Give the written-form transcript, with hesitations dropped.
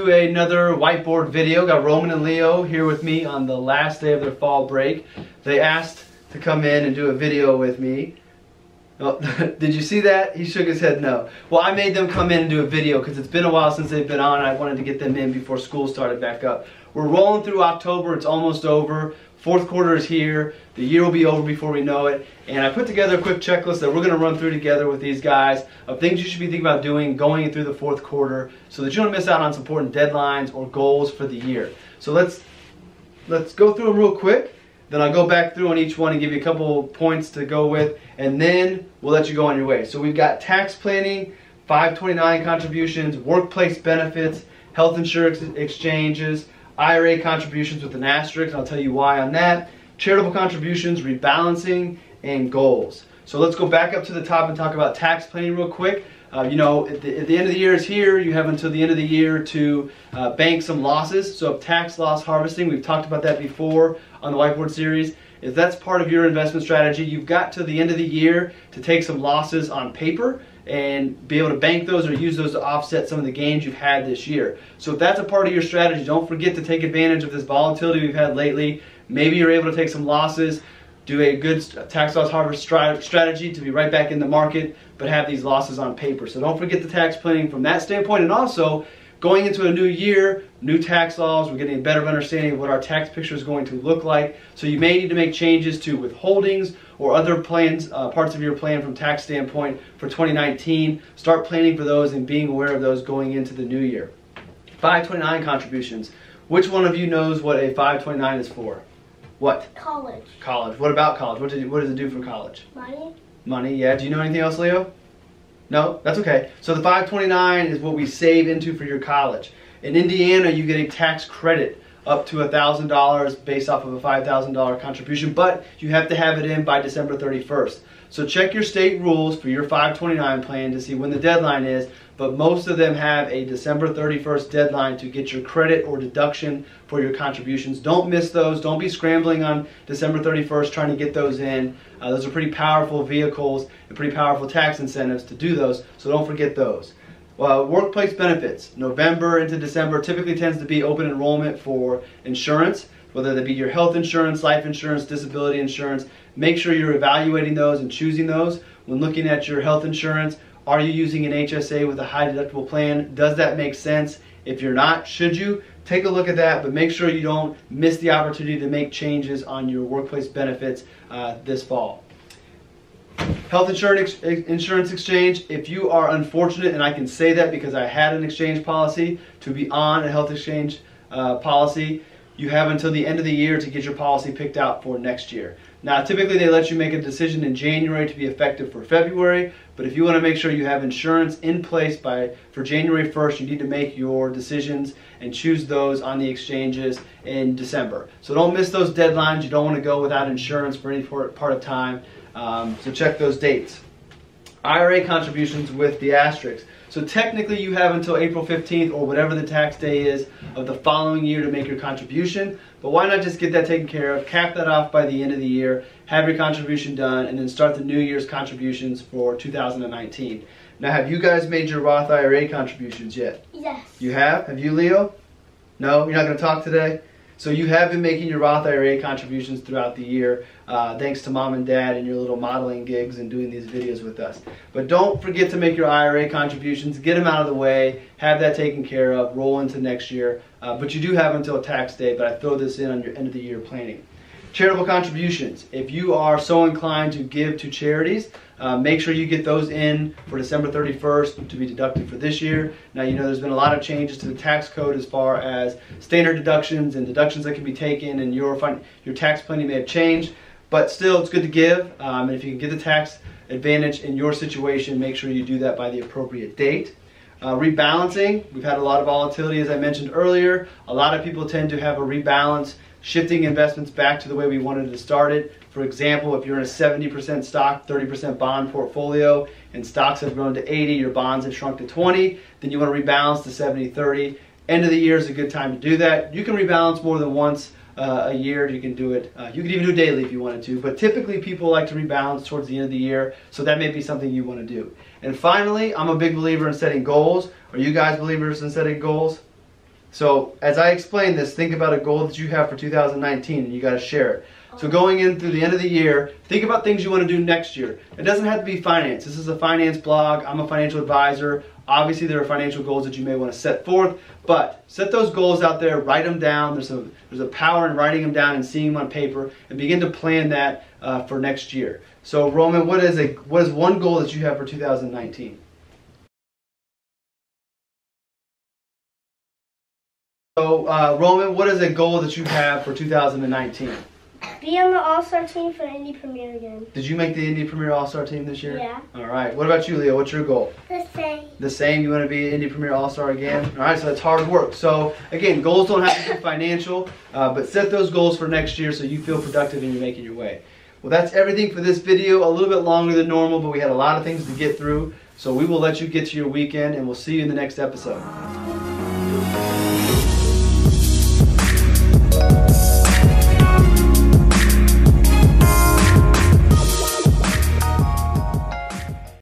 to another whiteboard video. Got Roman and Leo here with me on the last day of their fall break. They asked to come in and do a video with me. Oh, did you see that? He shook his head no. Well, I made them come in and do a video because it's been a while since they've been on. I wanted to get them in before school started back up. We're rolling through October. It's almost over. Fourth quarter is here. The year will be over before we know it. And I put together a quick checklist that we're going to run through together with these guys of things you should be thinking about doing going through the fourth quarter so that you don't miss out on some important deadlines or goals for the year. So let's go through them real quick. Then I'll go back through on each one and give you a couple points to go with, and then we'll let you go on your way. So we've got tax planning, 529 contributions, workplace benefits, health insurance exchanges, IRA contributions with an asterisk, I'll tell you why on that, charitable contributions, rebalancing, and goals. So let's go back up to the top and talk about tax planning real quick. You know, at the end of the year is here. You have until the end of the year to bank some losses. So tax loss harvesting, we've talked about that before on the Whiteboard series. If that's part of your investment strategy, you've got to the end of the year to take some losses on paper and be able to bank those or use those to offset some of the gains you've had this year. So if that's a part of your strategy, don't forget to take advantage of this volatility we've had lately. Maybe you're able to take some losses, do a good tax loss harvest strategy to be right back in the market, but have these losses on paper. So don't forget the tax planning from that standpoint. And also, going into a new year, new tax laws, we're getting a better understanding of what our tax picture is going to look like. So you may need to make changes to withholdings or other plans, parts of your plan from tax standpoint for 2019. Start planning for those and being aware of those going into the new year. 529 contributions. Which one of you knows what a 529 is for? What? College. College. What about college? What does it do for college? Money. Money, yeah. Do you know anything else, Leo? No? That's okay. So the 529 is what we save into for your college. In Indiana, you get a tax credit up to $1,000 based off of a $5,000 contribution, but you have to have it in by December 31st. So check your state rules for your 529 plan to see when the deadline is, but most of them have a December 31st deadline to get your credit or deduction for your contributions. Don't miss those. Don't be scrambling on December 31st trying to get those in. Those are pretty powerful vehicles and pretty powerful tax incentives to do those, so don't forget those. Workplace benefits, November into December typically tends to be open enrollment for insurance, whether that be your health insurance, life insurance, disability insurance. Make sure you're evaluating those and choosing those. When looking at your health insurance, are you using an HSA with a high deductible plan? Does that make sense? If you're not, should you? Take a look at that, but make sure you don't miss the opportunity to make changes on your workplace benefits this fall. Health insurance exchange, if you are unfortunate, and I can say that because I had an exchange policy, to be on a health exchange policy, you have until the end of the year to get your policy picked out for next year. Now, typically they let you make a decision in January to be effective for February, but if you want to make sure you have insurance in place for January 1st, you need to make your decisions and choose those on the exchanges in December. So don't miss those deadlines. You don't want to go without insurance for any part of time. So check those dates. IRA contributions with the asterisk. So technically you have until April 15th or whatever the tax day is of the following year to make your contribution. But why not just get that taken care of, cap that off by the end of the year, have your contribution done, and then start the New Year's contributions for 2019. Now, have you guys made your Roth IRA contributions yet? Yes. You have? Have you, Leo? No? You're not going to talk today? So you have been making your Roth IRA contributions throughout the year, thanks to Mom and Dad and your little modeling gigs and doing these videos with us. But don't forget to make your IRA contributions, get them out of the way, have that taken care of, roll into next year. But you do have until tax day, but I throw this in on your end of the year planning. Charitable contributions. If you are so inclined to give to charities, make sure you get those in for December 31st to be deducted for this year. Now, you know there's been a lot of changes to the tax code as far as standard deductions and deductions that can be taken, and your tax planning may have changed, but still it's good to give. And if you can get the tax advantage in your situation, make sure you do that by the appropriate date. Rebalancing, we've had a lot of volatility as I mentioned earlier. A lot of people tend to have a rebalance, shifting investments back to the way we wanted to start it. For example, if you're in a 70% stock, 30% bond portfolio, and stocks have grown to 80, your bonds have shrunk to 20, then you want to rebalance to 70-30. End of the year is a good time to do that. You can rebalance more than once a year. You can do it. You can even do it daily if you wanted to, but typically people like to rebalance towards the end of the year, so that may be something you want to do. And finally, I'm a big believer in setting goals. Are you guys believers in setting goals? So as I explain this, think about a goal that you have for 2019 and you got to share it. So going in through the end of the year, think about things you want to do next year. It doesn't have to be finance. This is a finance blog. I'm a financial advisor. Obviously there are financial goals that you may want to set forth, but set those goals out there, write them down. There's a power in writing them down and seeing them on paper, and begin to plan that for next year. So Roman, what is one goal that you have for 2019? So Roman, what is a goal that you have for 2019? Be on the All-Star team for Indy Premier again. Did you make the Indy Premier All-Star team this year? Yeah. All right. What about you, Leo? What's your goal? The same. The same? You want to be Indy Premier All-Star again? All right, so that's hard work. So again, goals don't have to be financial, but set those goals for next year so you feel productive and you're making your way. Well, that's everything for this video. A little bit longer than normal, but we had a lot of things to get through. So we will let you get to your weekend, and we'll see you in the next episode.